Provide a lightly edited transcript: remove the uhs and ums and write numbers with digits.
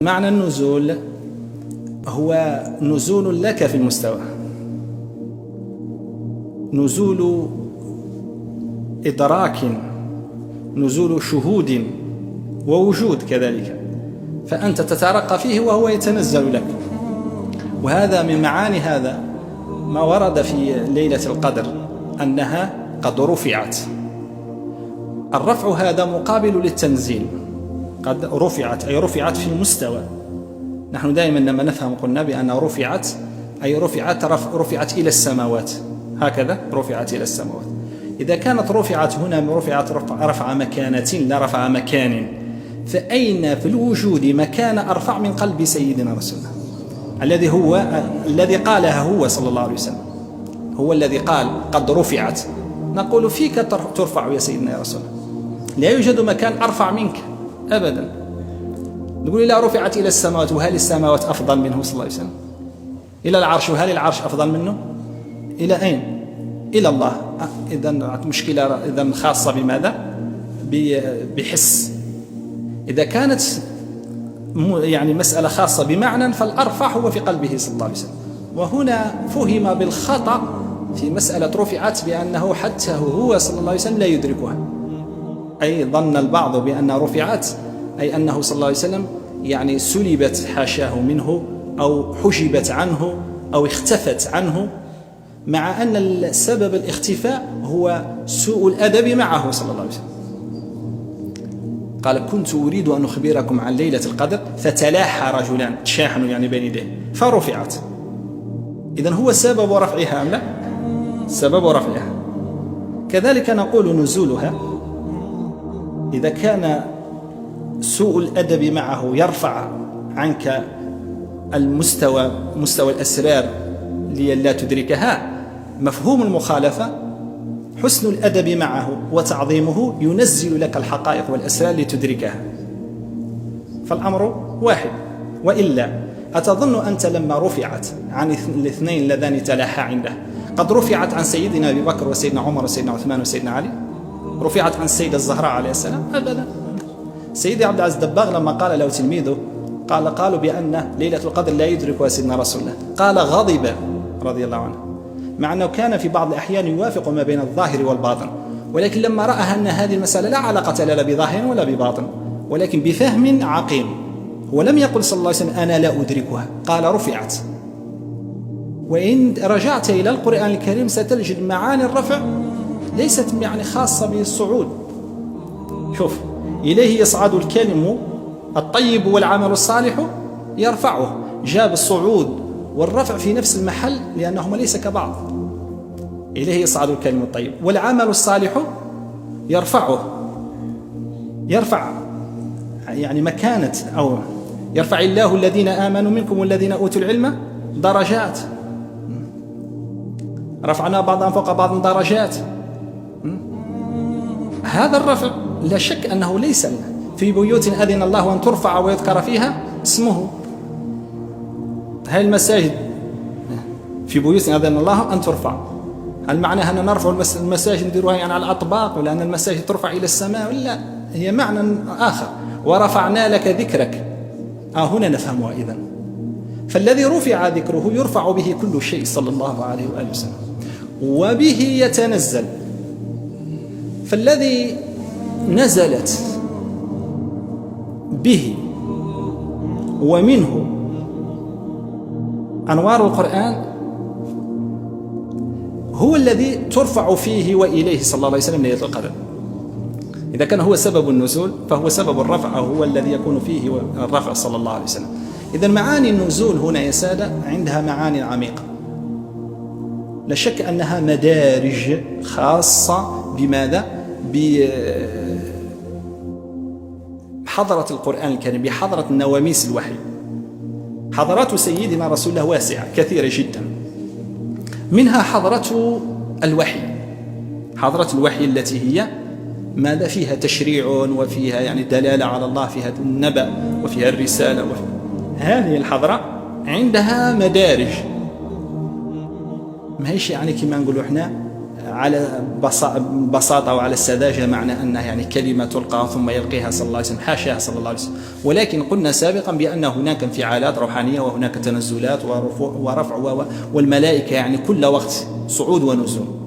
معنى النزول هو نزول لك في المستوى، نزول إدراك، نزول شهود ووجود كذلك، فأنت تترقى فيه وهو يتنزل لك. وهذا من معاني هذا ما ورد في ليلة القدر أنها قد رفعت. الرفع هذا مقابل للتنزيل، قد رفعت أي رفعت في المستوى. نحن دائما لما نفهم قلنا بأن رفعت أي رفعت إلى السماوات، هكذا رفعت إلى السماوات. إذا كانت رفعت هنا رفعت رفع مكانة لا رفع مكان، فأين في الوجود مكان أرفع من قلب سيدنا رسول الله الذي قالها هو صلى الله عليه وسلم، هو الذي قال قد رفعت. نقول فيك ترفع يا سيدنا يا رسول الله، لا يوجد مكان أرفع منك أبدا. نقول لا رفعت إلى السماوات، وهل السماوات أفضل منه صلى الله عليه وسلم؟ إلى العرش، وهل العرش أفضل منه؟ إلى أين؟ إلى الله. إذا مشكلة إذا خاصة بماذا؟ بحس. إذا كانت يعني مسألة خاصة بمعنى فالأرفع هو في قلبه صلى الله عليه وسلم. وهنا فهم بالخطأ في مسألة رفعت بأنه حتى هو صلى الله عليه وسلم لا يدركها، أي ظن البعض بأن رفعت أي أنه صلى الله عليه وسلم يعني سلبت حاشاه منه أو حجبت عنه أو اختفت عنه، مع أن السبب الاختفاء هو سوء الأدب معه صلى الله عليه وسلم. قال كنت أريد أن أخبركم عن ليلة القدر فتلاحى رجلان، تشاحنوا يعني بين يديه فرفعت. إذن هو سبب رفعها أم لا؟ سبب رفعها. كذلك نقول نزولها إذا كان سوء الأدب معه يرفع عنك مستوى الأسرار لئلا تدركها، مفهوم المخالفة حسن الأدب معه وتعظيمه ينزل لك الحقائق والأسرار لتدركها، فالأمر واحد. وإلا أتظن أنت لما رفعت عن الاثنين اللذان تلاحى عنده، قد رفعت عن سيدنا أبي بكر وسيدنا عمر وسيدنا عثمان وسيدنا علي؟ رفعت عن السيدة الزهراء عليه السلام؟ أبدا. سيدي عبد العزيز الدباغ لما قال له تلميذه قالوا بأن ليلة القدر لا يدركها سيدنا رسول الله، قال غضب رضي الله عنه، مع أنه كان في بعض الأحيان يوافق ما بين الظاهر والباطن، ولكن لما رأى أن هذه المسألة لا علاقة لا بظاهر ولا بباطن ولكن بفهم عقيم، ولم يقل صلى الله عليه وسلم أنا لا أدركها، قال رفعت. وإن رجعت إلى القرآن الكريم ستجد معاني الرفع ليست يعني خاصة بالصعود. شوف، إليه يصعد الكلم الطيب والعمل الصالح يرفعه، جاب الصعود والرفع في نفس المحل لأنهما ليس كبعض. إليه يصعد الكلم الطيب والعمل الصالح يرفعه، يرفع يعني مكانة، أو يرفع الله الذين آمنوا منكم والذين أوتوا العلم درجات، رفعنا بعضهم فوق بعض درجات. هذا الرفع لا شك أنه ليس في بيوت أذن الله أن ترفع ويذكر فيها اسمه. هاي المساجد في بيوت أذن الله أن ترفع، هل معناها أن نرفع المساجد نديروها يعني على الأطباق ولا أن المساجد ترفع إلى السماء؟ لا، هي معنى آخر. ورفعنا لك ذكرك، هنا نفهمها إذن. فالذي رفع ذكره يرفع به كل شيء صلى الله عليه وآله وسلم، وبه يتنزل. فالذي نزلت به ومنه أنوار القرآن هو الذي ترفع فيه وإليه صلى الله عليه وسلم ليلة القدر. إذا كان هو سبب النزول فهو سبب الرفع، أو هو الذي يكون فيه الرفع صلى الله عليه وسلم. إذن معاني النزول هنا يا سادة عندها معاني عميقة، لا شك أنها مدارج خاصة بماذا؟ بحضرة القرآن الكريم، بحضرة النواميس الوحي. حضرات سيدنا رسول الله واسعة كثيرة جدا، منها حضرة الوحي، حضرة الوحي التي هي ماذا؟ فيها تشريع وفيها يعني دلالة على الله، فيها النبأ وفيها الرسالة هذه الحضرة عندها مدارج، ما هيش يعني كما نقولوا احنا على بساطة وعلى السذاجة، معنى أنه يعني كلمة تلقى ثم يلقيها صلى الله عليه وسلم، حاشاها صلى الله عليه وسلم. ولكن قلنا سابقا بأن هناك انفعالات روحانية وهناك تنزلات ورفع والملائكة يعني كل وقت صعود ونزول.